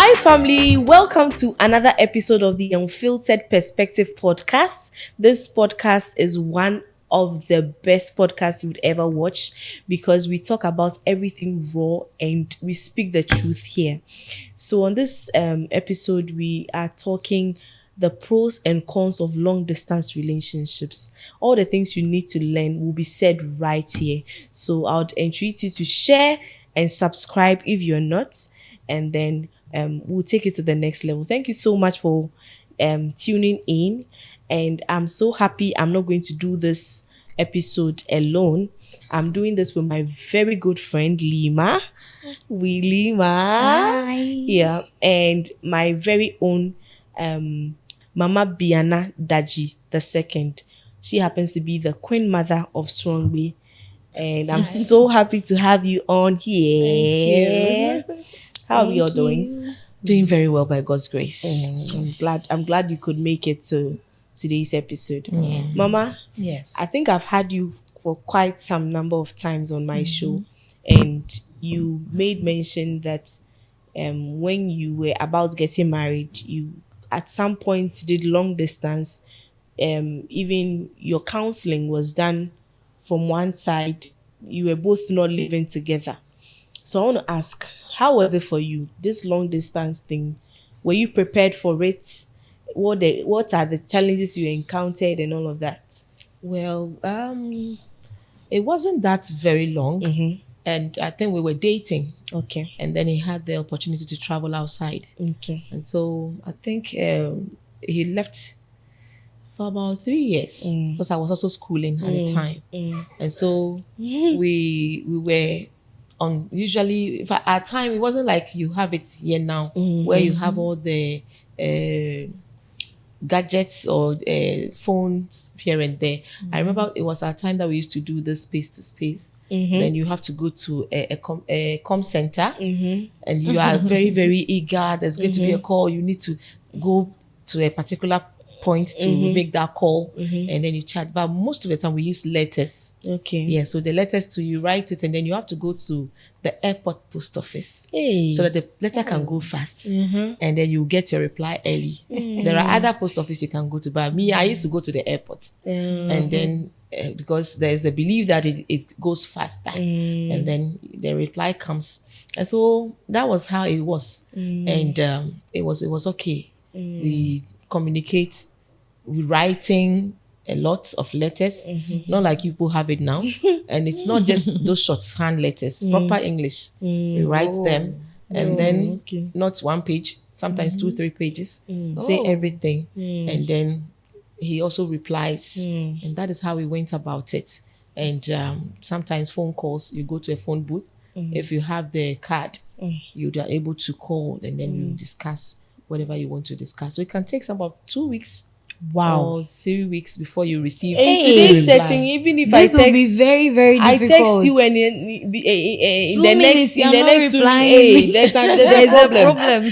Hi, family. Welcome to another episode of the Unfiltered Perspective podcast. This podcast is one of the best podcasts you would ever watch because we talk about everything raw and we speak the truth here. So, on this episode, we are talking the pros and cons of long distance relationships. All the things you need to learn will be said right here. So, I would entreat you to share and subscribe if you're not, and then we'll take it to the next level. Thank you so much for tuning in, and I'm so happy I'm not going to do this episode alone. I'm doing this with my very good friend Lima. Hi. Yeah, and my very own Mama Biana Daji the second. She happens to be the queen mother of Strongby. And I'm so happy to have you on here. Thank you. How are we all doing? Doing very well by God's grace. I'm glad you could make it to today's episode. Mama, Yes. I think I've had you for quite some number of times on my show, and you made mention that when you were about getting married, you at some point did long distance. Even your counseling was done from one side. You were both not living together. So I want to ask, how was it for you, this long distance thing? Were you prepared for it? What are the challenges you encountered and all of that? Well, it wasn't that very long. And I think we were dating. Okay. And then he had the opportunity to travel outside. Okay. And so I think he left for about 3 years because I was also schooling at the time. And so we were on, usually if at time it wasn't like you have it here now where you have all the gadgets or phones here and there. I remember it was our time that we used to do this space to space. Then you have to go to a com center and you are very, very eager. There's going to be a call. You need to go to a particular point to make that call and then you chat. But most of the time we use letters. Okay. Yeah, so the letters to you write it and then you have to go to the airport post office Hey. so that the letter can go fast and then you get your reply early. There are other post office you can go to, but me, I used to go to the airport and then because there's a belief that it goes faster and then the reply comes. And so that was how it was. And it was okay. We communicate with writing a lot of letters, not like people have it now. And it's not just those shorthand letters, proper English. We write them and then not one page, sometimes 2-3 pages, say everything. And then he also replies. And that is how we went about it. And sometimes phone calls, you go to a phone booth. If you have the card, you are able to call and then you discuss whatever you want to discuss. So it can take about 2 weeks. Wow. Or 3 weeks before you receive. In today's setting, even if this will be very, very difficult. I text you and in the next 2 minutes, there's a problem.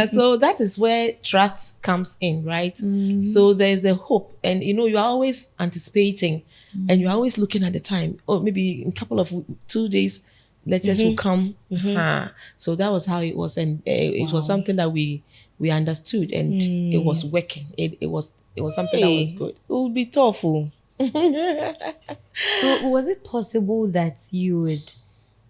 So that is where trust comes in, right? So there's the hope, and you are always anticipating, and you're always looking at the time. Or maybe in a couple of 2 days, letters will come. So that was how it was, and it was something that we understood, and it was working. It was something that was good. It would be tough. So was it possible that you would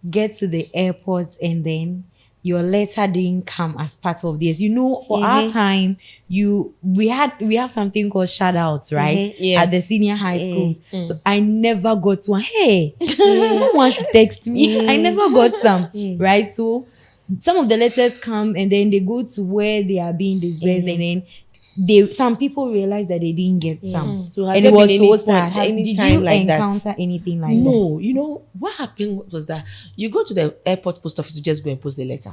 get to the airport and then your letter didn't come as part of this? For our time, we have something called shout outs, right? At the senior high school. So I never got one. Hey, someone should text me. I never got some, right? So some of the letters come and then they go to where they are being disbursed and then some people realize that they didn't get some. So and it was so sad. Did you like encounter anything like that? No, what happened was that you go to the airport post office to just go and post the letter.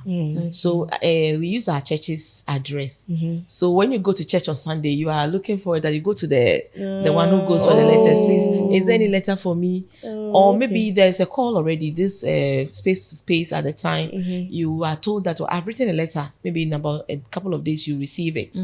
So we use our church's address. So when you go to church on Sunday, you are looking for that. You go to the one who goes for the letters. Please, is there any letter for me? Or maybe there's a call already. This space to space at the time, you are told that I've written a letter. Maybe in about a couple of days you receive it.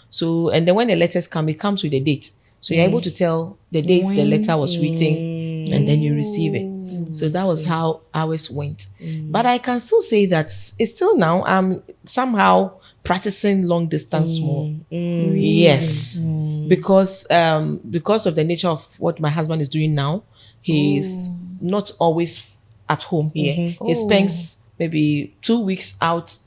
So, and then when the letters come, it comes with a date. So you're able to tell the date the letter was written and then you receive it. So that was how ours went. But I can still say that it's still now I'm somehow practicing long distance more. Yes. Because of the nature of what my husband is doing now, he's not always at home here. He spends maybe 2 weeks out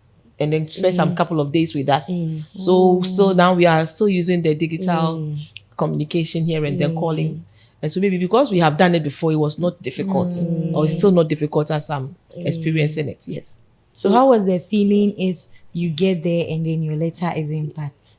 and then spend some couple of days with us. So still now we are still using the digital communication here and then calling. And so maybe because we have done it before, it was not difficult, or it's still not difficult as I'm experiencing it. Yes. So how was the feeling if you get there and then your letter isn't packed?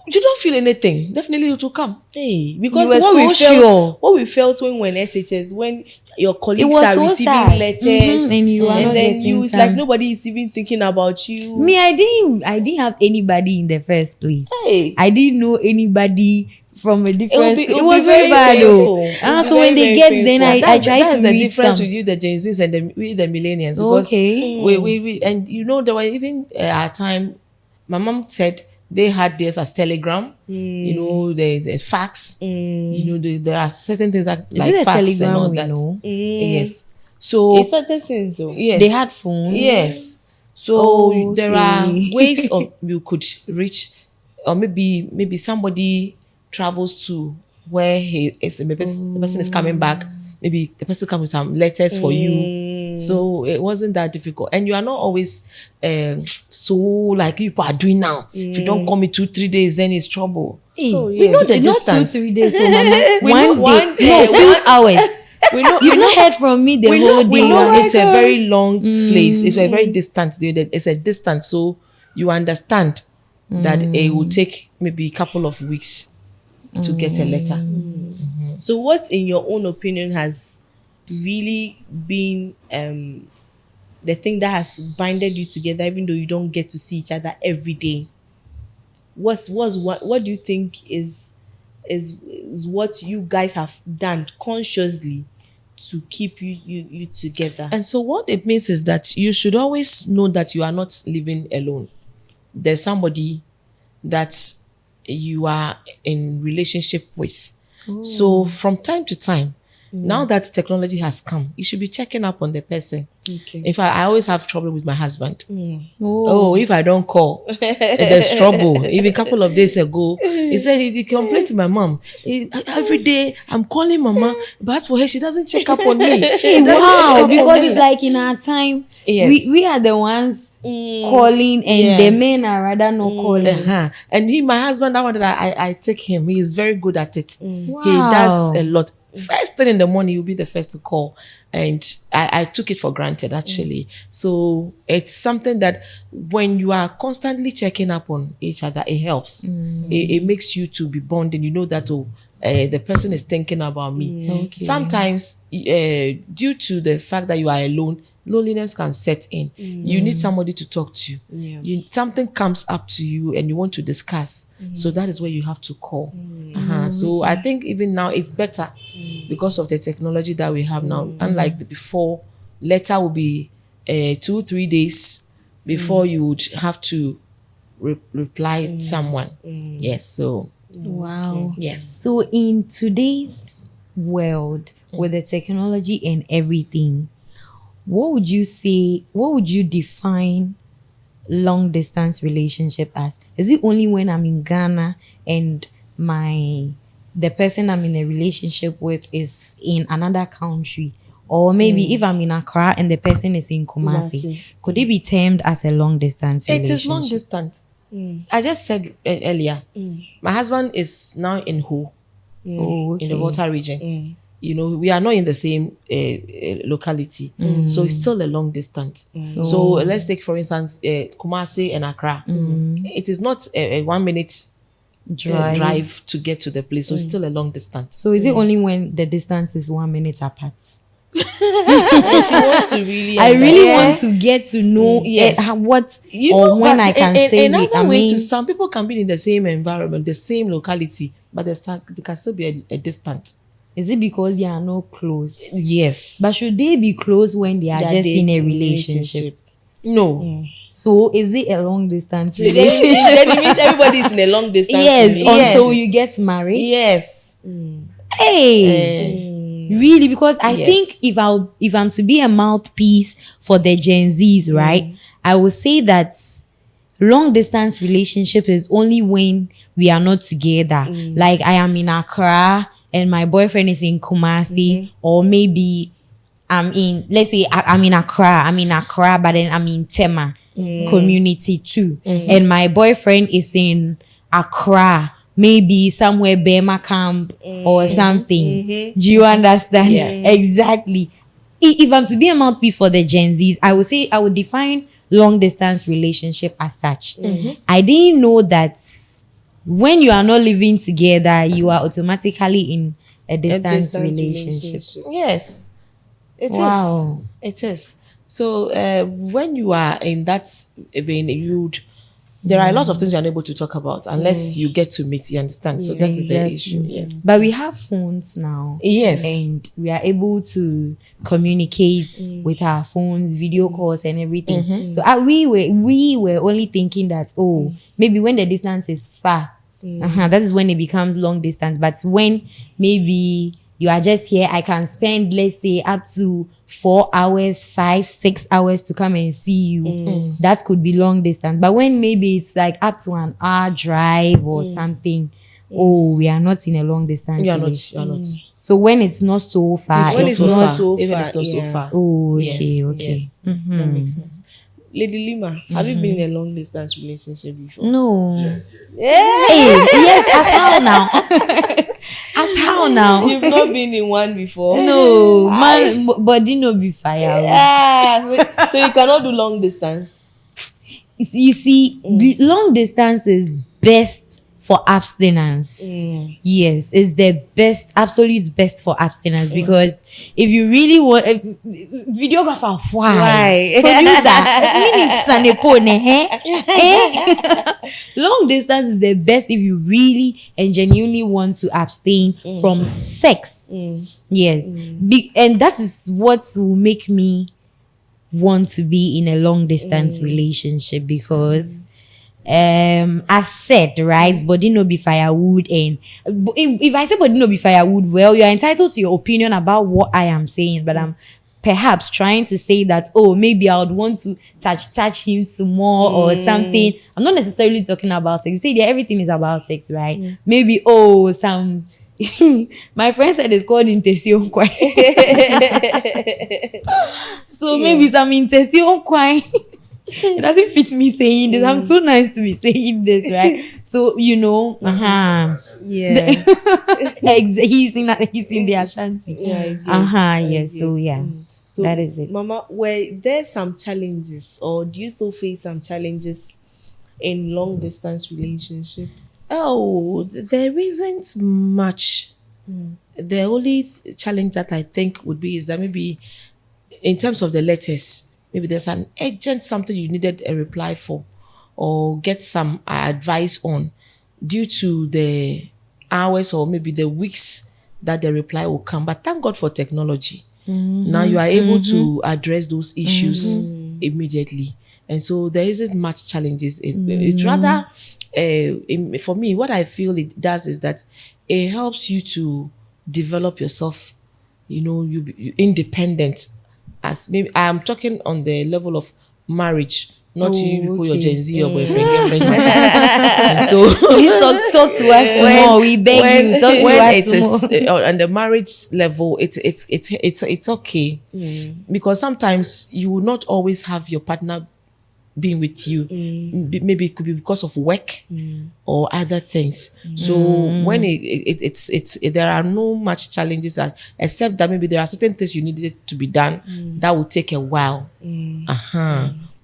You don't feel anything. Definitely it will come. Hey, because You were what we so felt, sure. what we felt when we were in SHS, when your colleagues was are so receiving sad. letters, And you are and not then getting you, it's some. like nobody is even thinking about you. Me, I didn't have anybody in the first place. Hey. I didn't know anybody from a different. It It would was be very very bad painful. though. It would be So when very, they very get, painful. then I That's try that's to the read difference some. with you, the Gen Zs, and the millennials. Because Okay. we and you know there were even our time. My mom said they had this as telegram. You know the fax. You know there are certain things that Is like it a fax and telegram all we that. know? Yes. So It started since so. yes, They had phones? Yes. So there are Okay. ways of you could reach, or maybe somebody travels to where he is. Maybe the person is coming back. Maybe the person comes with some letters for you. So it wasn't that difficult, and you are not always so like people are doing now. If you don't call me 2-3 days, then it's trouble. Oh, We know the it's not distance. 2-3 days, so mama. know one day, one day, no, few hours. You've we not heard from me the whole day. we know Mama. it's a very long place. It's a very distant. It's a distance, so you understand that it will take maybe a couple of weeks to get a letter. So what, in your own opinion, has really been the thing that has binded you together, even though you don't get to see each other every day? What do you think is what you guys have done consciously to keep you together? And so what it means is that you should always know that you are not living alone. There's somebody that you are in relationship with. So from time to time, now that technology has come, you should be checking up on the person. Okay. In fact, I always have trouble with my husband. Oh. If I don't call, there's trouble. Even a couple of days ago, he said he complained to my mom. Every day I'm calling mama, but as for her, she doesn't check up on me. She doesn't check Wow, up on because me. it's like in our time, Yes. we are the ones calling, and the men are rather not calling. And my husband, that one that I take him, he is very good at it. He Wow. does a lot. First thing in the morning, he'll be the first to call. And I took it for granted, actually. So it's something that when you are constantly checking up on each other, it helps. It makes you to be bonding. You know that, the person is thinking about me. Okay. Sometimes, due to the fact that you are alone, loneliness can set in. You need somebody to talk to. Something comes up to you and you want to discuss. So that is where you have to call. So I think even now it's better because of the technology that we have now. Unlike before, letter will be 2-3 days before you would have to reply someone. Yes. So Wow. yes. So in today's world, with the technology and everything, what would you define long distance relationship as? Is it only when I'm in Ghana and the person I'm in a relationship with is in another country? Or maybe if I'm in Accra and the person is in Kumasi, could it be termed as a long distance It relationship? is long distance. I just said earlier, my husband is now in Ho, Oh, in the okay. Volta region. You know, we are not in the same locality. So it's still a long distance. So let's take, for instance, Kumasi and Accra. It is not a 1 minute drive to get to the place. So it's still a long distance. So is it only when the distance is 1 minute apart? And she wants to really I really Yeah. want to get to know what You or know, when but I can say it. another I way mean, to some people can be in the same environment, the same locality, but there can still be a distance. is it because they are not close? Yes. But should they be close when they are They are just in a dating relationship? No. So is it a long distance Then relationship? it means everybody is in a long distance. Yes, relationship. Yes. until you get married. Yes. Hey, Really, because I Yes. think if I'm to be a mouthpiece for the Gen Zs, right, I will say that long distance relationship is only when we are not together. Like I am in Accra and my boyfriend is in Kumasi, or maybe let's say I'm in Accra, but then I'm in Tema community too. And my boyfriend is in Accra, maybe somewhere Bema camp or something. Do you understand? Yes. Exactly. If I'm to be a mouthpiece for the Gen Zs, I would say I would define long distance relationship as such. I didn't know that when you are not living together, you are automatically in a distance relationship. Yes, it is. Wow. It is. So when you are in that vein, there are a lot of things you're unable to talk about unless you get to meet. You understand? So that is the Exactly. issue. Yes. But we have phones now. Yes. And we are able to communicate with our phones, video calls and everything. So we were only thinking that, maybe when the distance is far, that is when it becomes long distance. But when maybe you are just here, I can spend, let's say, up to 4 hours, 5, 6 hours to come and see you. That could be long distance. But when maybe it's like up to an hour drive or something, we are not in a long distance. You are relationship. not. You are not. So when it's not so far, When it's not so even far, it's not so yeah. far. Oh, okay, Yes, okay. yes. That makes sense. Lady Lima, have you been in a long distance relationship before? No. Yes. Hey, yes, as how now? As how now? You've not been in one before? No, man, body no be fire. So you cannot do long distance. You see, the long distance is best for abstinence. Yes, it's the best, absolute best for abstinence, because if you really want videographer, why? Producer, long distance is the best if you really and genuinely want to abstain from sex. Yes, and that is what will make me want to be in a long distance relationship, because as said, right, body no be firewood. And if I say body no be firewood, well, you're entitled to your opinion about what I am saying, but I'm perhaps trying to say that, maybe I would want to touch him some more or something. I'm not necessarily talking about sex. You say that everything is about sex, right? Maybe some my friend said it's called intention kwai. So maybe some intention kwai. It doesn't fit me saying this. I'm so nice to be saying this, right? So Yeah. he's in the Ashanti. Yes. So yeah. So that is it. Mama, were there some challenges, or do you still face some challenges in long distance relationship? Oh, there isn't much. The only challenge that I think would be is that maybe in terms of the letters, maybe there's an urgent something you needed a reply for or get some advice on due to the hours or maybe the weeks that the reply will come. But thank God for technology. Now you are able to address those issues immediately. And so there isn't much challenges. It's rather, for me, what I feel it does is that it helps you to develop yourself, you independent. As maybe I'm talking on the level of marriage, not you people, your Gen Z, your boyfriend, girlfriend. And so Please talk to us more. We beg you, talk to when us it is more. on the marriage level, it's okay, because sometimes you will not always have your partner being with you. Maybe it could be because of work or other things. So when it's there are no much challenges except that maybe there are certain things you needed to be done that will take a while.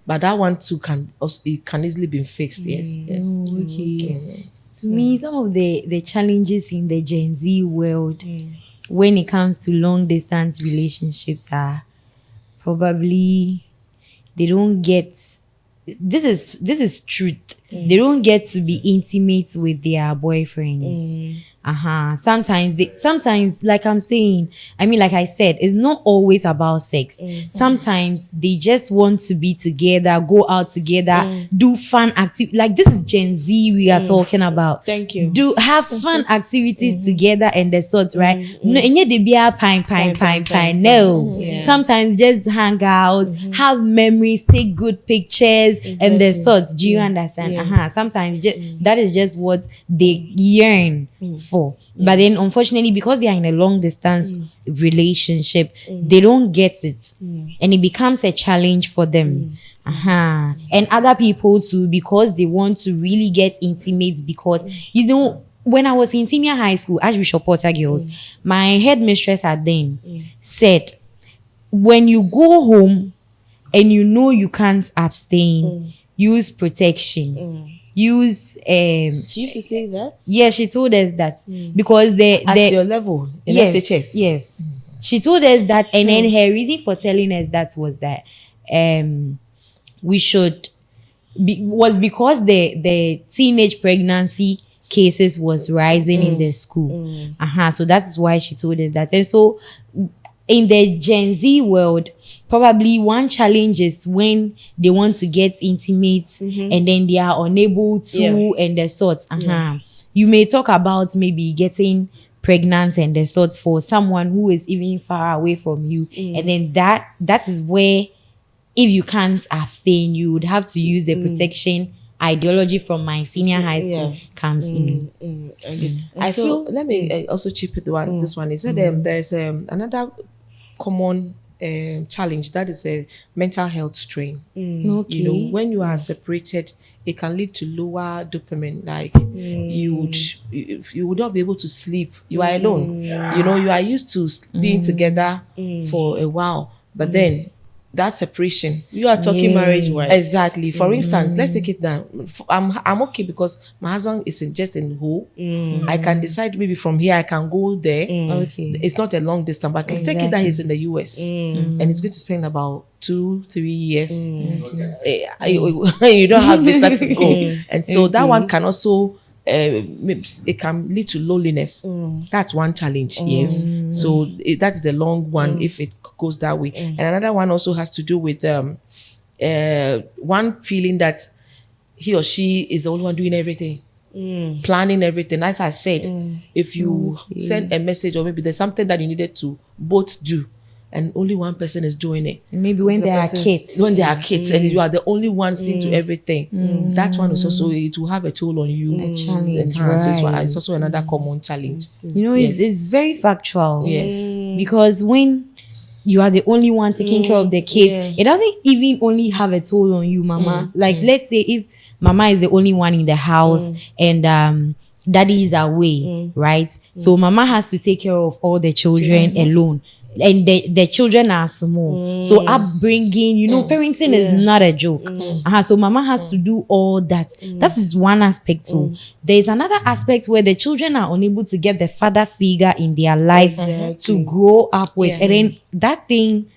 But that one too can easily be fixed. Yes. Okay. To me, some of the challenges in the Gen Z world when it comes to long distance relationships are probably they don't get this is truth. they don't get to be intimate with their boyfriends. Sometimes, like I'm saying, I mean, like I said, it's not always about sex. Sometimes they just want to be together, go out together, do fun activity. Like this is Gen Z we are talking about. Thank you. Do have fun activities together and the sorts, right? No, and yet they be a pine. No. Sometimes just hang out, have memories, take good pictures and the sorts. Do you understand? Sometimes that is just what they yearn for. But then unfortunately, because they are in a long distance relationship, they don't get it. And it becomes a challenge for them. And other people too, because they want to really get intimate, because you know, when I was in senior high school, Archbishop Porter Girls, my headmistress had then said, when you go home and you know you can't abstain, use protection. Use She used to say that. Yeah, she told us that because at your level in SHS. Yes, she told us that, and then her reason for telling us that was that we should was because the teenage pregnancy cases was rising in the school. So that is why she told us that. And so in the Gen Z world, probably one challenge is when they want to get intimate and then they are unable to and the sorts. You may talk about maybe getting pregnant and the sorts for someone who is even far away from you. And then that is where, if you can't abstain, you would have to use the protection ideology from my senior high school comes in. I feel, let me also chip with this one. It said there's another common challenge, that is a mental health strain. Okay. You know, when you are separated, it can lead to lower dopamine. Like you would not be able to sleep. You are alone. You know, you are used to being together for a while, but then that separation. You are talking marriage wise. Exactly. For instance, let's take it down. I'm okay because my husband is just in Ho. I can decide maybe from here I can go there. Okay. It's not a long distance, but take it that he's in the US and he's going to spend about 2-3 years. You don't have visa to go, and so that one can also it can lead to loneliness. That's one challenge. Yes. So that is the long one if it goes that way. And another one also has to do with one feeling that he or she is the only one doing everything, planning everything. As I said, if you send a message or maybe there's something that you needed to both do, and only one person is doing it. Maybe when they are kids. When they are kids and you are the only one seeing to everything. That one is also, it will have a toll on you. A challenge, So it's also another common challenge. You know, it's very factual. Yes. Because when you are the only one taking care of the kids, it doesn't even only have a toll on you, mama. Like, let's say if mama is the only one in the house and daddy is away, right? So mama has to take care of all the children alone. And the children are small. So upbringing, you know, parenting is not a joke. So mama has to do all that. That is one aspect too. There's another aspect where the children are unable to get the father figure in their life to grow up with. And then that thing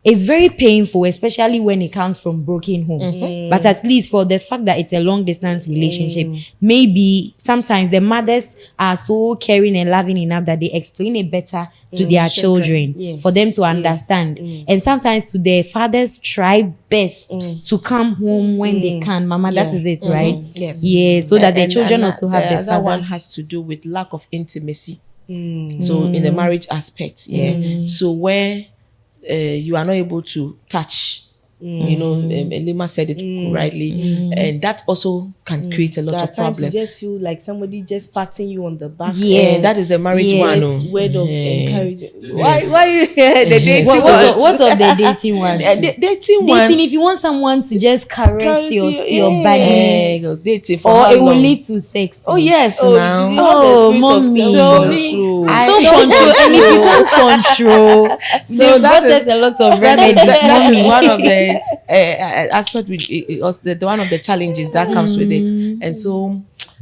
is very painful, especially when it comes from broken home. But at least for the fact that it's a long distance relationship, maybe sometimes the mothers are so caring and loving enough that they explain it better to their children for them to understand. And sometimes to their fathers try best to come home when they can. Mama, that is it, right? Yes. Yeah, so that the children also have the other father. one has to do with lack of intimacy. So in the marriage aspect, so where you are not able to touch, you know, Lima said it rightly, and that also can create a lot of At times problems. you just feel like somebody just patting you on the back. That is the marriage one. Word of encouragement. Why you the dating What's of the dating one? Dating one. Dating, if you want someone to just caress your body, dating for or how it will long? lead to sex. Oh yes, Oh, now. you have the experience of mommy. self-control. Self-control, and if you can't control, So that is a lot of that remedies. is one of the aspect which was the one of the challenges that comes with it, and so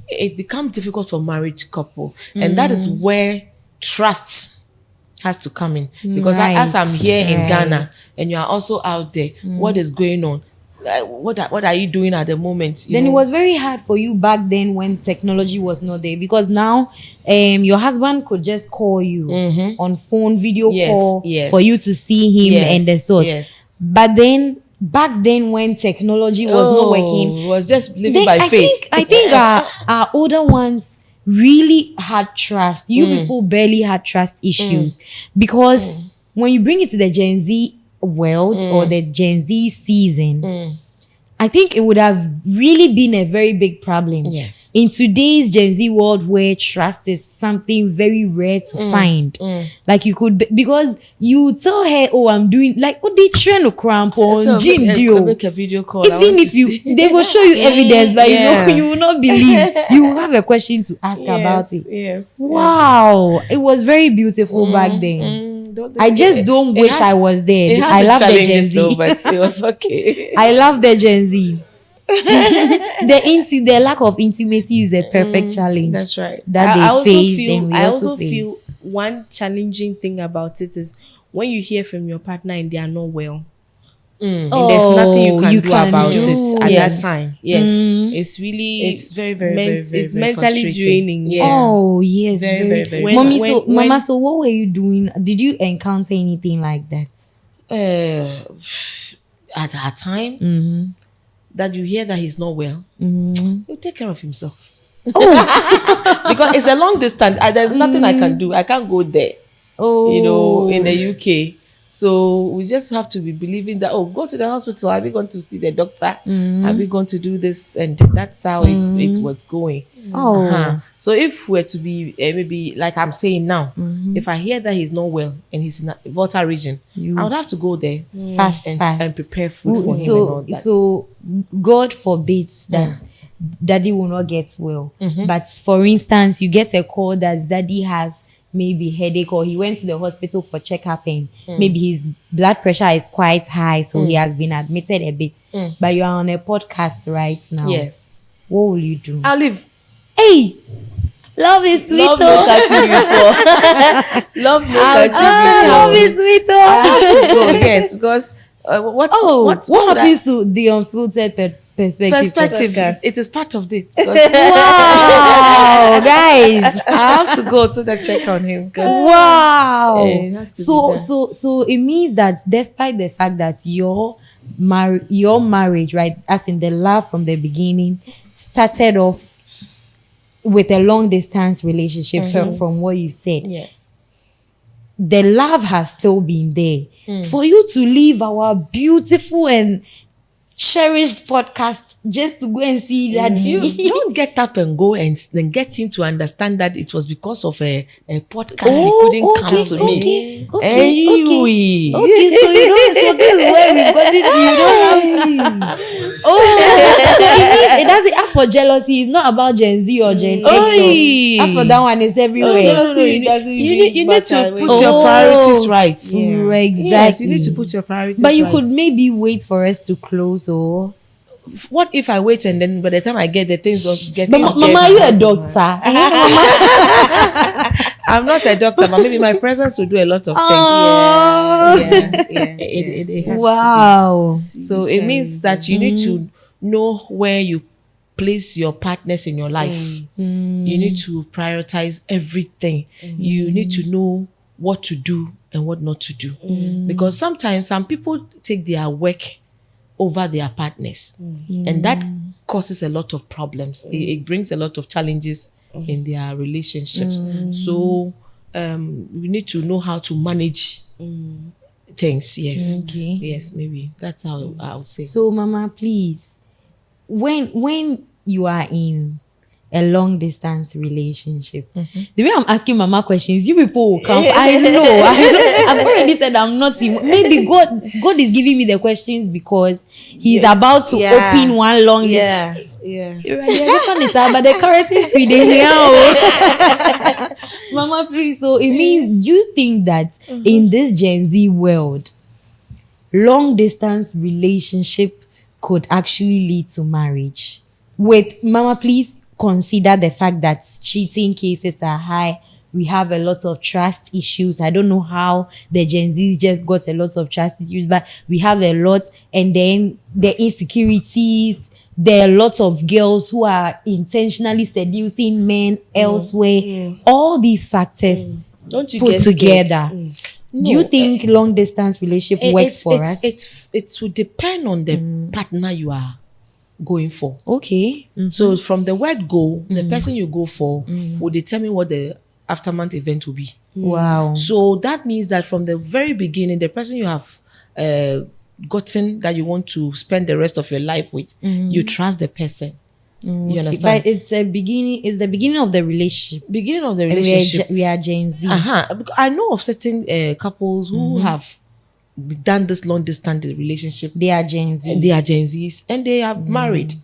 it becomes difficult for marriage couple, and that is where trust has to come in, because as I'm here in Ghana and you are also out there, what is going on? what are you doing at the moment? Then it was very hard for you back then when technology was not there, because now your husband could just call you on phone, video call for you to see him and the sort. Yes. But then back then when technology was not working, it was just living by faith. I think our older ones really had trust. You people barely had trust issues, because when you bring it to the Gen Z world or the Gen Z season, I think it would have really been a very big problem. Yes. In today's Gen Z world, where trust is something very rare to find. Like you could, because you tell her, oh, I'm doing, like, oh, they train a cramp on gym deal. Make a video call. Even if they will show you evidence, but you will not believe. You will have a question to ask about it. Yes. Wow. It was very beautiful back then. I just don't wish I was there. I love the Gen Z. Though, but it was okay. I love the Gen Z. The lack of intimacy is a perfect challenge. That's right. That I they face, and we also feel face. one challenging thing about it is when you hear from your partner and they are not well. And there's nothing you can do about it at that time. Yes. It's really, It's very, very, very, very, it's very mentally frustrating. draining. Yes. Oh yes, Very, very, very. Mommy, When- Mama, so what were you doing? Did you encounter anything like that? At a time that you hear that he's not well, he'll take care of himself. Because it's a long distance. There's nothing I can do. I can't go there. Oh, In the UK. So we just have to be believing that, go to the hospital. Are we going to see the doctor? Are we going to do this? And that's how it's what's going. So if we're to be maybe like I'm saying now, if I hear that he's not well and he's in a Volta region, I would have to go there fast and prepare food for him and all that. So God forbids that daddy will not get well. But for instance, you get a call that daddy has maybe headache, or he went to the hospital for checkup and maybe his blood pressure is quite high, so he has been admitted a bit. But you are on a podcast right now. Yes. What will you do? I'll leave. Hey, love is sweet. Love look at you before. Love look at you before. Love is sweet. I have to go, yes, because what happens to the unfiltered perspective? podcast. It is part of it. Wow, guys. I have to go to the check on him. Wow. It has to be there. So it means that despite the fact that your marriage, right, as in the love from the beginning, started off with a long distance relationship from what you said. Yes. The love has still been there. For you to leave our beautiful and cherished podcast just to go and see that You don't get up and go and then get him to understand that it was because of a podcast he couldn't come to me. Okay. Anyway. Okay, so so this is where we got it. You don't have so it doesn't ask for jealousy. It's not about Gen Z or Gen X. Oi. As for that one, it's everywhere. You need to put Oh. your priorities right. Exactly. Yes, you need to put your priorities But you right. could maybe wait for us to close, or What if I wait and then by the time I get the things don't get but Mama, are you a doctor? I'm not a doctor, but maybe my presence will do a lot of things. It has Wow. to be. So it means that you need to know where you place your partners in your life. You need to prioritize everything. You need to know what to do and what not to do. Because sometimes some people take their work over their partners, and that causes a lot of problems. It brings a lot of challenges in their relationships. So we need to know how to manage things. Yes. Okay. Yes, maybe that's how I would say. So, Mama, please, when you are in a long distance relationship, the way I'm asking Mama questions, you people will come. I know. I've already said I'm not. Maybe God is giving me the questions because He's about to open one long. Yeah. But the currency to the here. Mama, please. So it means you think that in this Gen Z world, long distance relationship could actually lead to marriage. Wait, Mama, please consider the fact that cheating cases are high, we have a lot of trust issues. I don't know how the Gen Zs just got a lot of trust issues, but we have a lot. And then the insecurities. There are lots of girls who are intentionally seducing men elsewhere. All these factors Don't you put get scared? together. No, Do you think long distance relationship works for us? It would depend on the partner you are going for. Okay. So from the word go, the person you go for will determine what the aftermath event will be. Wow. So that means that from the very beginning, the person you have gotten that you want to spend the rest of your life with, you trust the person. You understand? But it's the beginning of the relationship. Beginning of the And relationship. we are Gen Z. I know of certain couples who have done this long distance relationship. They are Gen Z. They are Gen Zs and they have married.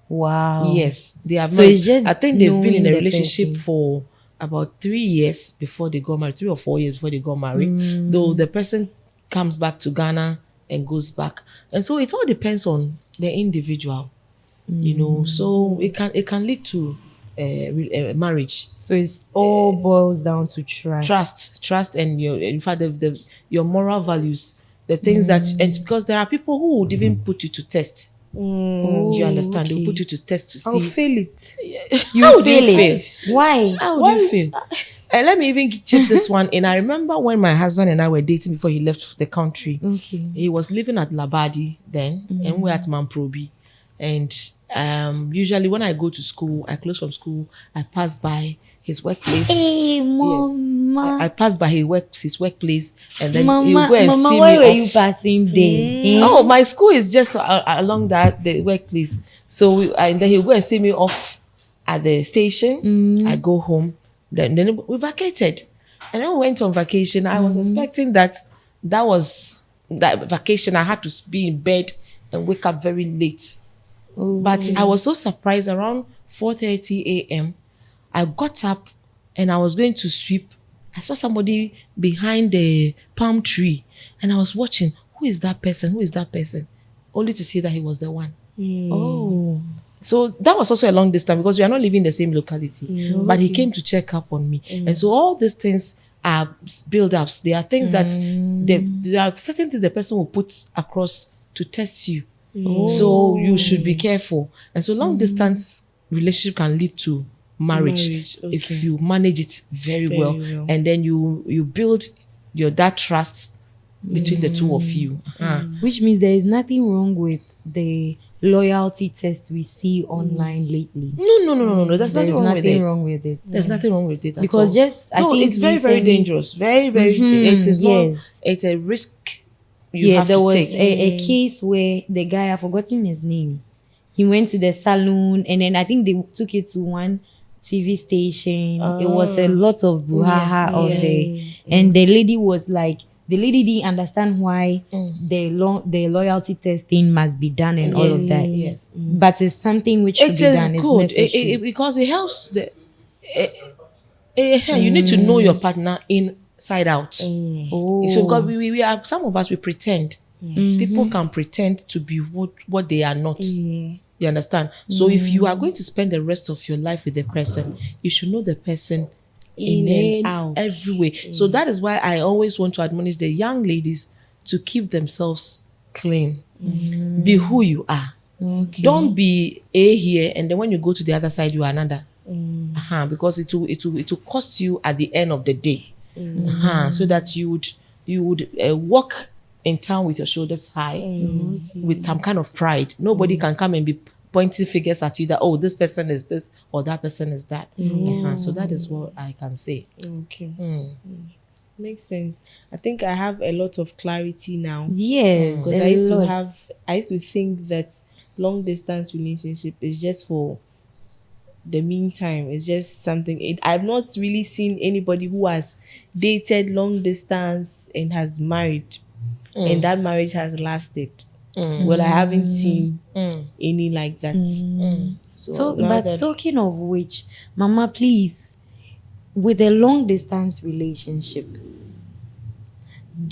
Wow. Yes, they have So married. it's just I think they've been in knowing a the relationship person. for about 3 years before they got married, 3 or 4 years before they got married. Though the person comes back to Ghana and goes back. And so it all depends on the individual, you know. So it can lead to marriage. So it's all boils down to Trust, and in fact your moral values, the things that, and because there are people who would even put you to test. You understand? They will put you to test to I'll see. fail it. How You do you feel feel? it. Why? How do you feel? And let me even check this one. And I remember when my husband and I were dating before he left the country. Okay. He was living at Labadi then, and we were at Mamprobi. And usually when I go to school, I close from school, I pass by his workplace. Hey, Mama. I pass by his workplace, and then Mama, he'll go and Mama, see why me were off. you passing there? Oh, my school is just along the workplace. So and then he'll go and see me off at the station. I go home. Then we vacated. And then we went on vacation. I was expecting that vacation. I had to be in bed and wake up very late. But I was so surprised. Around 4:30 a.m., I got up and I was going to sweep. I saw somebody behind the palm tree and I was watching. Who is that person? Who is that person? Only to see that he was the one. Oh. So that was also a long distance because we are not living in the same locality. But he came to check up on me. And so all these things are build-ups. There are things that there are certain things the person will put across to test you. So you should be careful. And so long distance relationship can lead to marriage, if you manage it very well. And then you build that trust between the two of you. Which means there is nothing wrong with the loyalty test we see online lately. No. There's nothing wrong with it. There's nothing wrong with it. There's nothing wrong with it at Because all. I think it's very, very recently- dangerous. Very, very. It is not. yes. It's a risk you have there to was take. a case where the guy, I've forgotten his name. He went to the salon and then I think they took it to one TV station. It was a lot of brouhaha out there. And the lady was like, the lady didn't understand why the loyalty testing must be done and all of that. Yes. But it's something which should It be is done. good It's necessary. because it helps. You need to know your partner inside out. Oh. So God, we are, some of us, we pretend. People can pretend to be what they are not. You understand? So if you are going to spend the rest of your life with the person, you should know the person In and out. every way. So that is why I always want to admonish the young ladies to keep themselves clean. Be who you are. Okay. Don't be A here and then when you go to the other side you are another. Because it will cost you at the end of the day. So that you would walk in town with your shoulders high, with some kind of pride. Nobody can come and be pointing figures at you that, oh, this person is this or that person is that. So that is what I can say. Okay. Makes sense. I think I have a lot of clarity now. Yes. Because a I used to think that long distance relationship is just for the meantime. It's just something. I've not really seen anybody who has dated long distance and has married, and that marriage has lasted. Well, I haven't seen any like that. So, But talking of which, Mama, please, with a long distance relationship,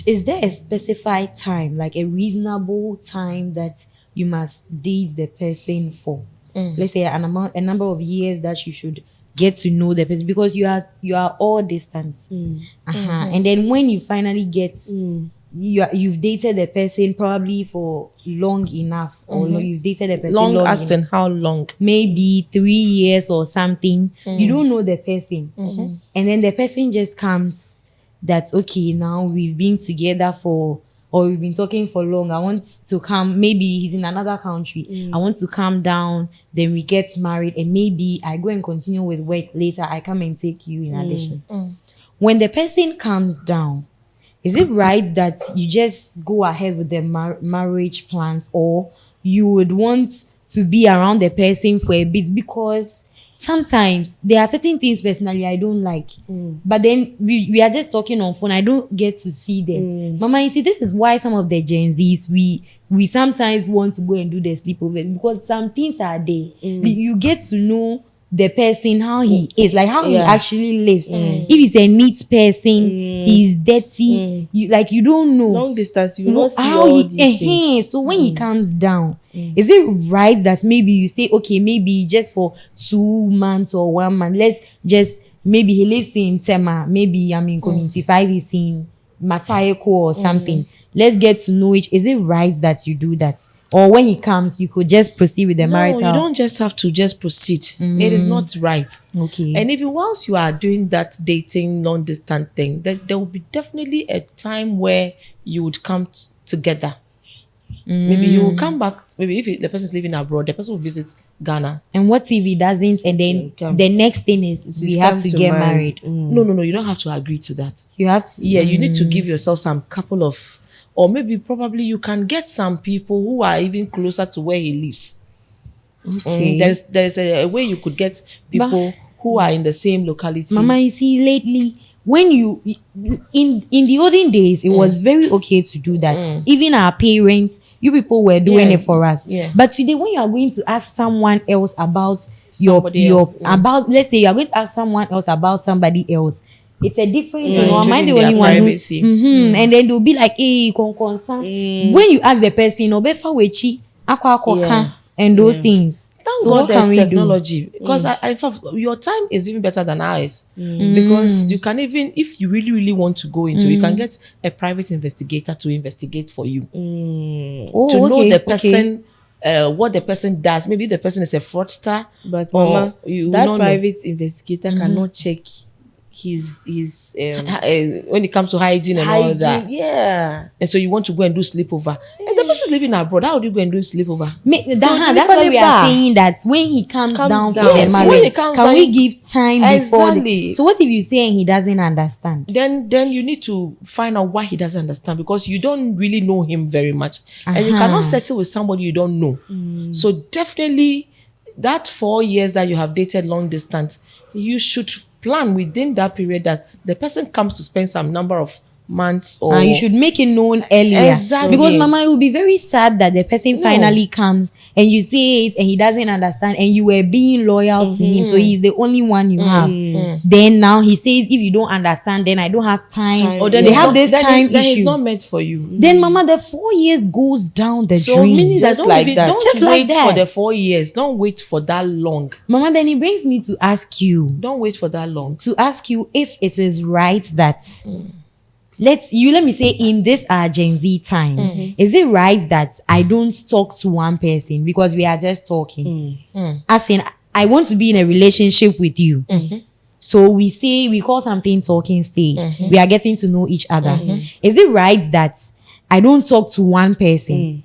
is there a specified time, like a reasonable time that you must date the person for? Let's say a number of years that you should get to know the person, because you are all distant. And then when you finally get you've dated the person probably for long enough, or you've dated the person Long enough, Aston, how long? maybe 3 years or something, you don't know the person, and then the person just comes that, okay, now we've been together or we've been talking for long, I want to come, maybe he's in another country, I want to come down, then we get married, and maybe I go and continue with work later, I come and take you in addition. When the person comes down, is it right that you just go ahead with the marriage plans, or you would want to be around the person for a bit? Because sometimes there are certain things personally I don't like, but then we are just talking on phone, I don't get to see them. Mama, you see, this is why some of the Gen Zs, we sometimes want to go and do the sleepovers, because some things are there. You get to know the person, how he is, like how he actually lives. If he's a neat person, he's dirty, you don't know. Long distance, you not see how all these things. So when he comes down, is it right that maybe you say, okay, maybe just for 2 months or 1 month, let's just, maybe he lives in Tema, maybe I'm in Community 5, he's in Matayeko or something, let's get to know each. Is it right that you do that? Or when he comes, you could just proceed with the marital? No, you don't just have to just proceed. It is not right. Okay. And even whilst you are doing that dating long distance thing, there will be definitely a time where you would come together. Maybe you will come back. Maybe if the person is living abroad, the person will visit Ghana. And what if he doesn't? And then the next thing is we have to get married. No. You don't have to agree to that. You have to. Yeah, you need to give yourself some couple of, or maybe probably you can get some people who are even closer to where he lives. Okay. There's a way you could get people who are in the same locality. Mama, you see, lately, when you in the olden days, it was very okay to do that. Even our parents, you people were doing it for us. Yeah. But today, when you are going to ask someone else about Somebody else, about, let's say you are going to ask someone else about somebody else, it's a different, am I the Including only their one who, privacy. and then they'll be like, hey, concern. When you ask the person, obefa wechi, akwa and those things. Thank So God what there's can we do? technology, because in fact, your time is even better than ours, because you can, even if you really want to go into, you can get a private investigator to investigate for you, Oh, to know okay, the person, what the person does. Maybe the person is a fraudster, But or Mama, you that will not know. private investigator cannot check his When it comes to hygiene and all that. hygiene. Yeah. And so you want to go and do sleepover, and the person is living abroad. How do you go and do sleepover? That's why we are saying that when he comes down for the Yes, when marriage, he comes can down, we give time before? Exactly. So what if you say and he doesn't understand? Then you need to find out why he doesn't understand, because you don't really know him very much, and you cannot settle with somebody you don't know. So definitely that 4 years that you have dated long distance, you should plan within that period that the person comes to spend some number of months, or You should make it known earlier. Exactly. Because Mama, it will be very sad that the person finally comes and you say it and he doesn't understand, and you were being loyal to him, so he's the only one you have. Then now he says, if you don't understand, then I don't have time. or then they it's have not, this then time then it's issue. not meant for you. Then Mama, the 4 years goes down the So drain. meaning that Just don't like even, that. don't Just wait like that. for the 4 years. Don't wait for that long. Mama, then it brings me to ask you, Don't wait for that long. if it is right that let me say in this Gen Z time, is it right that I don't talk to one person because we are just talking? As in, I want to be in a relationship with you. So we call something talking stage. We are getting to know each other. Is it right that I don't talk to one person?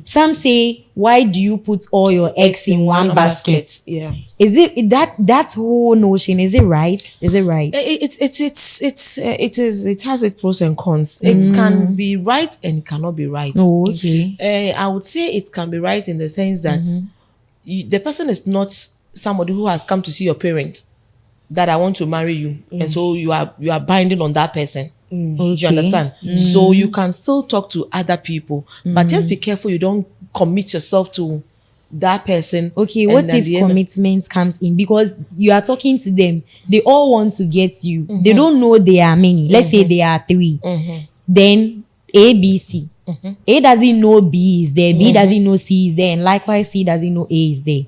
Some say, why do you put all your eggs in one basket? Yeah. Is it that whole notion? Is it right? Is it right? It has its pros and cons. It can be right and it cannot be right. Oh, okay. I would say it can be right in the sense that the person is not somebody who has come to see your parents that I want to marry you, and so you are binding on that person. Do you understand? So you can still talk to other people, but just be careful you don't commit yourself to that person. Okay, and what at if the end- commitment comes in? Because you are talking to them, they all want to get you. They don't know there are many. Let's say there are 3. Then A, B, C. A doesn't know B is there, B doesn't know C is there, and likewise C doesn't know A is there.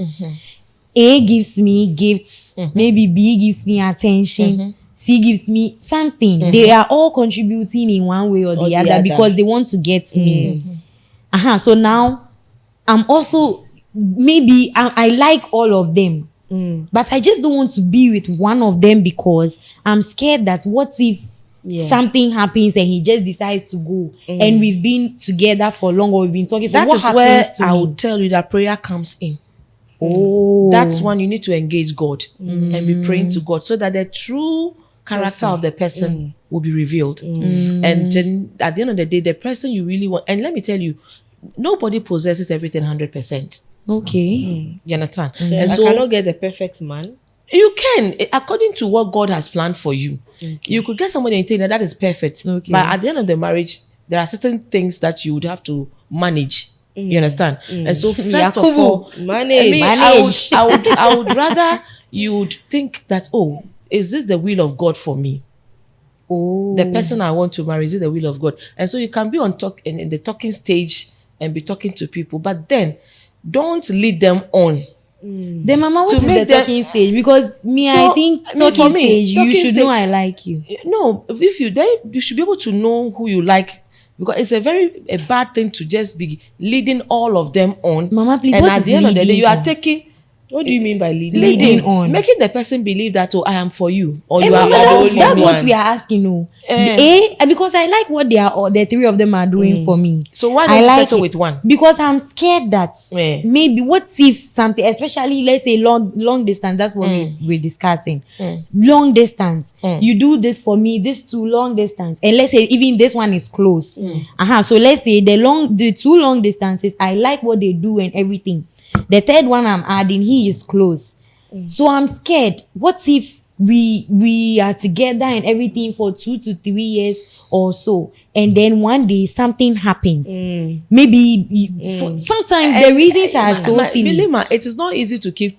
A gives me gifts, maybe B gives me attention, C gives me something. They are all contributing in one way or the other because they want to get me. So now I'm also, maybe I like all of them, but I just don't want to be with one of them because I'm scared that what if something happens and he just decides to go, and we've been together for long, or we've been talking for That what is happens where to I me? would tell you that prayer comes in. Oh, That's one, you need to engage God and be praying to God so that the true character of the person will be revealed. And then at the end of the day, the person you really want, and let me tell you, nobody possesses everything 100%. okay. You understand? So And I so cannot get the perfect man. you can, according to what God has planned for you. You could get somebody and think that is perfect. Okay. But at the end of the marriage, there are certain things that you would have to manage. You understand? And so first of all, Manage. I would rather you would think that, oh, is this the will of God for me? Oh, The person I want to marry, is it the will of God? And so you can be on talk in the talking stage and be talking to people, but then don't lead them on. then Mama, what To is the make them- talking stage? Because me, So, I think I mean, for talking me, stage, you talking should know stage- I like you. No, if you then you should be able to know who you like, because it's a bad thing to just be leading all of them on. Mama, please, and what at is the end of the day, leading you are on? taking What do you mean by leading? Leading on. making the person believe that, oh, I am for you, or Eh, you are Mama, the that's, only that's what one. we are asking. No, Eh. Because I like what they are, all the three of them are doing for me. So why I don't you like settle it with one? Because I'm scared that Eh. maybe what if something, especially let's say long distance. That's what we're discussing. Long distance. You do this for me. This too long distance, and let's say even this one is close. So let's say the two long distances. I like what they do and everything. The third one I'm adding, he is close. So I'm scared. What if we are together and everything for 2 to 3 years or so, and then one day something happens? Maybe sometimes the reasons are so silly. Bilima, it is not easy to keep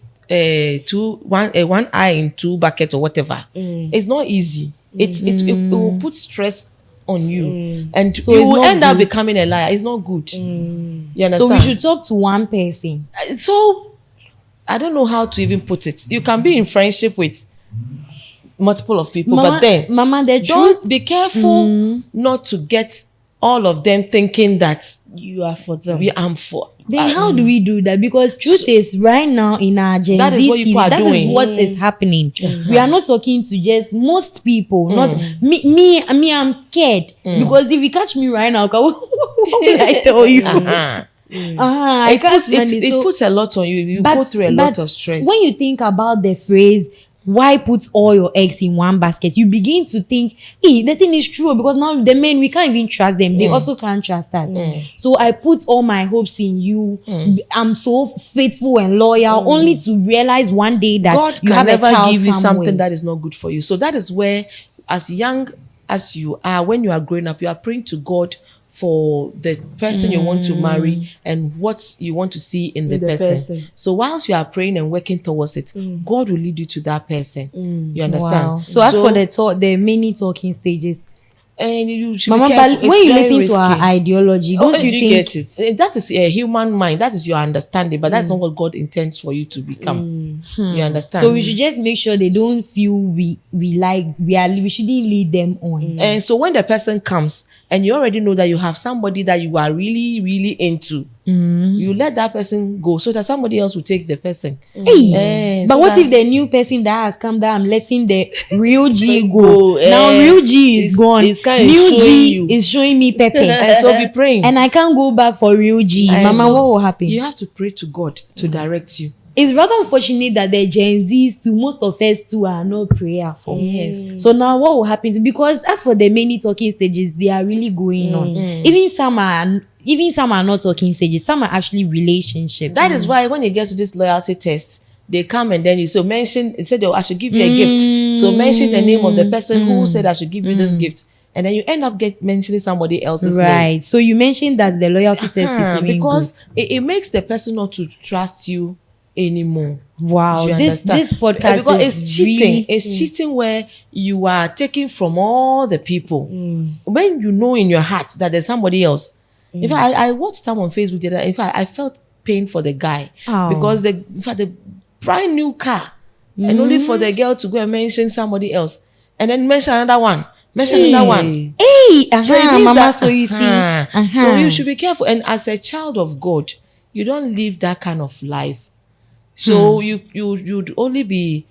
one eye in two buckets or whatever. It's not easy. It will put stress on you, and So you it's will not end up good. becoming a liar. It's not good. You understand? So we should talk to one person. So I don't know how to even put it. You can be in friendship with multiple of people, but then Mama, the don't truth. be careful not to get all of them thinking that You are for them. we am for. Then how do we do that? Because truth is right now in our Gen That is Z what you season, are that doing. is what is happening. We are not talking to just most people. Not me. I'm scared because if you catch me right now, what will I tell you? I can't manage. It puts a lot on you. You go through a lot of stress. When you think about the phrase, why put all your eggs in one basket, you begin to think, hey, the thing is true, because now the men, we can't even trust them. They also can't trust us. So I put all my hopes in you. I'm so faithful and loyal, only to realize one day that God you can have a never child give you somewhere. something that is not good for you. So that is where, as young as you are, when you are growing up, you are praying to God for the person you want to marry and what you want to see in the person. So whilst you are praying and working towards it, God will lead you to that person. You understand? Wow. So as for the many talking stages, and you should Mama, be but careful. when It's you very listen to our risky. ideology, Oh, don't do you you think get it? That is a human mind. That is your understanding, but that's not what God intends for you to become. You understand? so? We should just make sure they don't feel we shouldn't lead them on. And so when the person comes and you already know that you have somebody that you are really, really into, you let that person go so that somebody else will take the person. Hey, but so what that- if the new person that has come down, I'm letting the real G go? Go, Now real G is it's- gone. it's kinda New showing G you. is showing me Pepe, And so be praying. and I can't go back for real G. And Mama, so what will happen? You have to pray to God to direct you. It's rather unfortunate that the Gen Zs too, most of us too, are not prayerful. Yes. So now what will happen? Because as for the many talking stages, they are really going on. Even some are not talking stages. Some are actually relationships. That is why when you get to this loyalty test, they come and then you so mention, instead of I should give you a gift. So mention the name of the person who said I should give you this gift. And then you end up mentioning somebody else's name. Right. So you mentioned that the loyalty test is even Because it makes the person not to trust you anymore. good. Wow. Do you This understand? podcast Because is it's cheating. really- It's cheating where you are taking from all the people. When you know in your heart that there's somebody else. In fact, I watched some on Facebook the other. In fact, I felt pain for the guy Oh. because the brand new car, and only for the girl to go and mention somebody else, and then mention another one, mention another one. Hey, So it means mama, that, so you see. so you should be careful. And as a child of God, you don't live that kind of life. So you'd only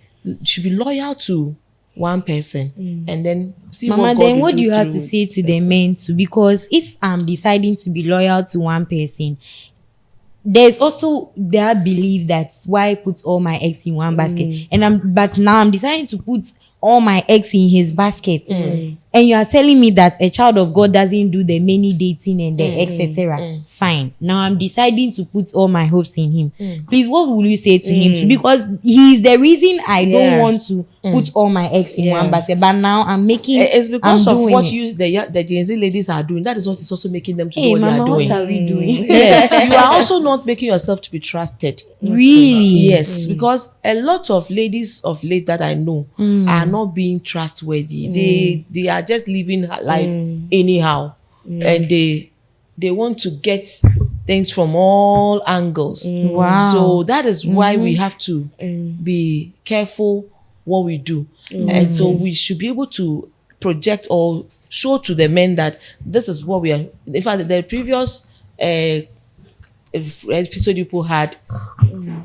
should be loyal to one person, and then see Mama, what God then will what do you have to through say to the the person. men too? Because if I'm deciding to be loyal to one person, there's also that belief that's why I put all my eggs in one basket. But now I'm deciding to put all my eggs in his basket. And you are telling me that a child of God doesn't do the many dating and the etc. Fine. Now I'm deciding to put all my hopes in him. Please, what will you say to him too? Because he's the reason I don't want to put all my eggs in one basket. But now I'm making It's because I'm of doing what it. the Gen Z ladies are doing. That is what is also making them to do Hey, what they Mama, are what doing. are we doing? Yes, you are also not making yourself to be trusted. Really? Yes, because a lot of ladies of late that I know are not being trustworthy. They are just living life anyhow, and they want to get things from all angles. Wow. So that is why we have to be careful what we do, and so we should be able to project or show to the men that this is what we are. In fact, the previous episode people had,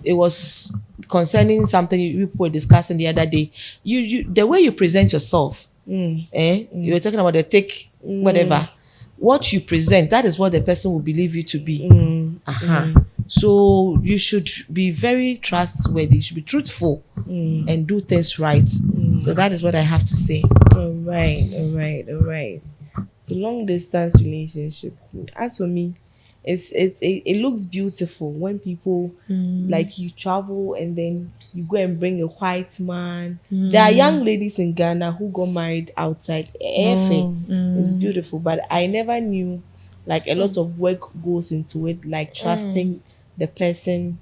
it was concerning something you people were discussing the other day. You the way you present yourself, you were talking about the thick whatever. What you present, that is what the person will believe you to be. So you should be very trustworthy. You should be truthful and do things right. So that is what I have to say. All right. It's a long distance relationship. As for me, it looks beautiful when people like you travel and then you go and bring a white man. There are young ladies in Ghana who got married outside. It's beautiful, but I never knew like a lot of work goes into it, like trusting the person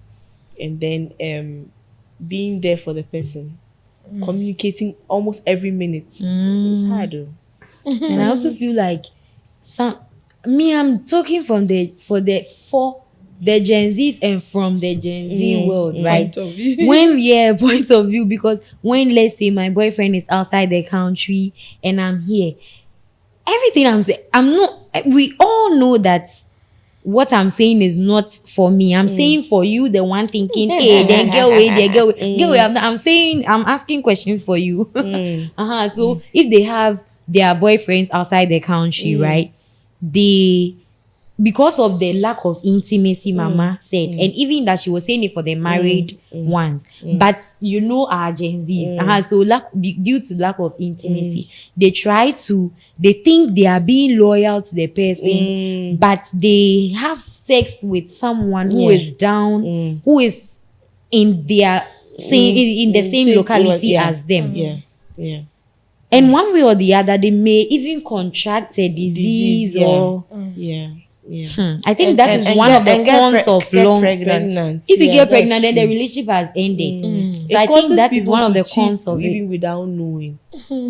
and then being there for the person, communicating almost every minute. It's hard though. And I also feel like I'm talking for the Gen Zs and from the Gen Z world, right? Point of view. Point of view, because when let's say my boyfriend is outside the country and I'm here, everything I'm saying, we all know that what I'm saying is not for me. I'm saying for you, the one thinking, hey, then girl away, I'm saying, I'm asking questions for you. So if they have their boyfriends outside the country, right? Because of the lack of intimacy, Mama said, and even that she was saying it for the married ones, but our Gen Zs, so due to lack of intimacy, they think they are being loyal to the person, but they have sex with someone who is down, who is in their in the same locality as them. Yeah. And one way or the other, they may even contract a disease or. I think that is one of the cons of long pregnancy. If you get pregnant, then the relationship has ended. So I think that is one of the cons of it. Even without knowing.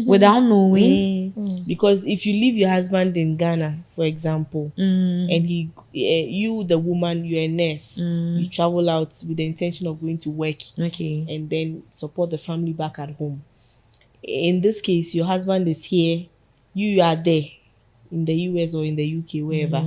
Without knowing. Because if you leave your husband in Ghana, for example, and you, the woman, you're a nurse, you travel out with the intention of going to work, and then support the family back at home. In this case, your husband is here, you are there in the US or in the UK, wherever.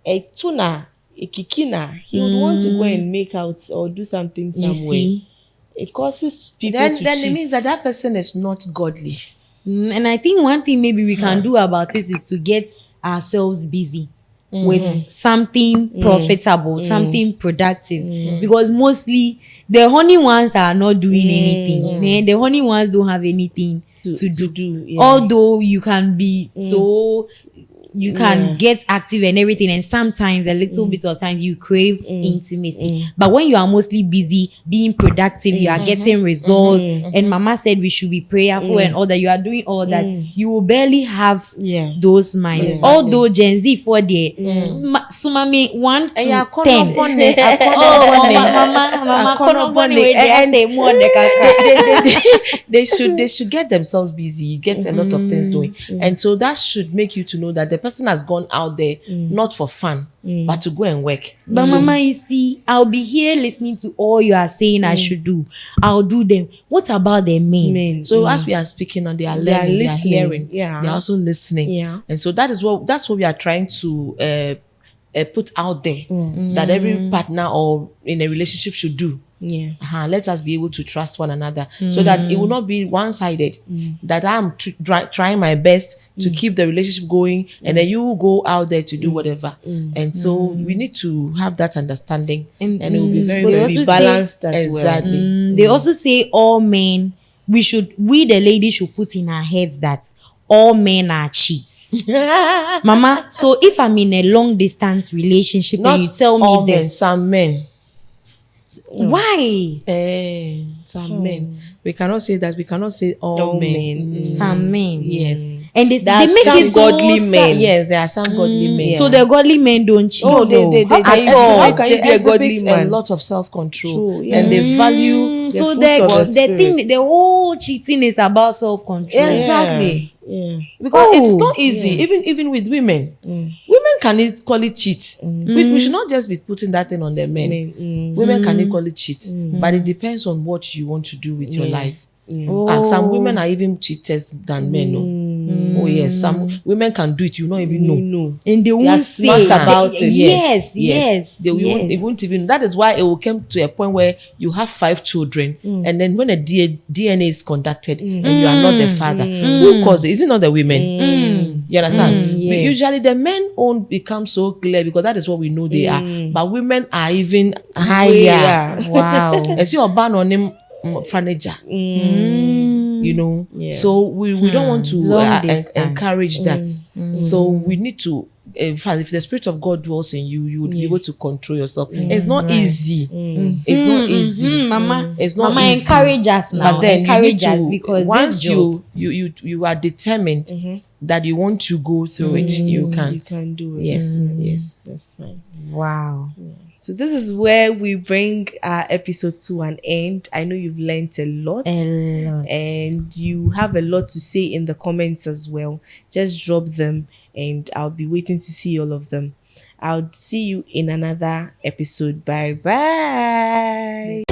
A tuna, a kikina, he would want to go and make out or do something somewhere. You see? It causes people Then to it cheat. means that person is not godly. And I think one thing maybe we can do about this is to get ourselves busy with something profitable, something productive. Because mostly the honey ones are not doing anything. The honey ones don't have anything to do. Yeah. Although you can be so you can get active and everything, and sometimes a little bit of times you crave intimacy. But when you are mostly busy being productive, you are getting results, and Mama said we should be prayerful and all that, you are doing all that, you will barely have those minds. Exactly. Although Gen Z for there, Sumami 1 to 10. They should get themselves busy, get a lot of things doing, and so that should make you to know that the person has gone out there not for fun, but to go and work. But Mama, you see, I'll be here listening to all you are saying I should do. I'll do them. What about the men? So as we are speaking on, they are They are learning, they are listening. hearing, Yeah. they are also listening. Yeah. And so that's what we are trying to put out there, that every partner or in a relationship should do. Yeah. Let us be able to trust one another, so that it will not be one-sided. That I'm trying my best to keep the relationship going, and then you will go out there to do whatever. And so we need to have that understanding, and it will be very, Supposed to very be balanced as exactly. They also say all men, we the ladies should put in our heads that all men are cheats. Mama, so if I'm in a long distance relationship Not and you tell all me men, this, some men. why? Some men. We cannot say that. We cannot say all All men. men. Some men. Yes. And they There are make some it so godly sad. men. Yes, there are some godly men. So the godly men don't cheat. No, they How can you- how can you they be a godly exhibit man? a lot of self-control. True, yeah. And they value The So fruits the of the thing, spirit. the whole cheating is about self-control. exactly. Yeah. Because it's Oh, not easy, even with women. Women can equally cheat. We should not just be putting that thing on the men. Women can equally cheat, but it depends on what you want to do with your life. Some women are even cheaters than men. No? Oh yes, some women can do it. You not even know. No. And they They are won't smart say about it. Yes. They won't even. That is why it will come to a point where you have 5 children, and then when a DNA is conducted and you are not the father, who caused it? Is it not the women? You understand? yes. Usually the men own become so clear because that is what we know they are, but women are even higher. Yeah. Wow. And see your ban on him furniture. You know, so we don't want to Long distance. encourage that. So we need to, in fact, if the Spirit of God dwells in you, you would be able to control yourself. It's not easy. It's not easy. Mama, It's not Mama, easy. encourage us now. But then Encourage you need us to, because once this job, you are determined that you want to go through it, you You can. can do it. Yes, yes. That's fine. wow. So this is where we bring our episode to an end. I know you've learned a lot. And you have a lot to say in the comments as well. Just drop them and I'll be waiting to see all of them. I'll see you in another episode. Bye bye.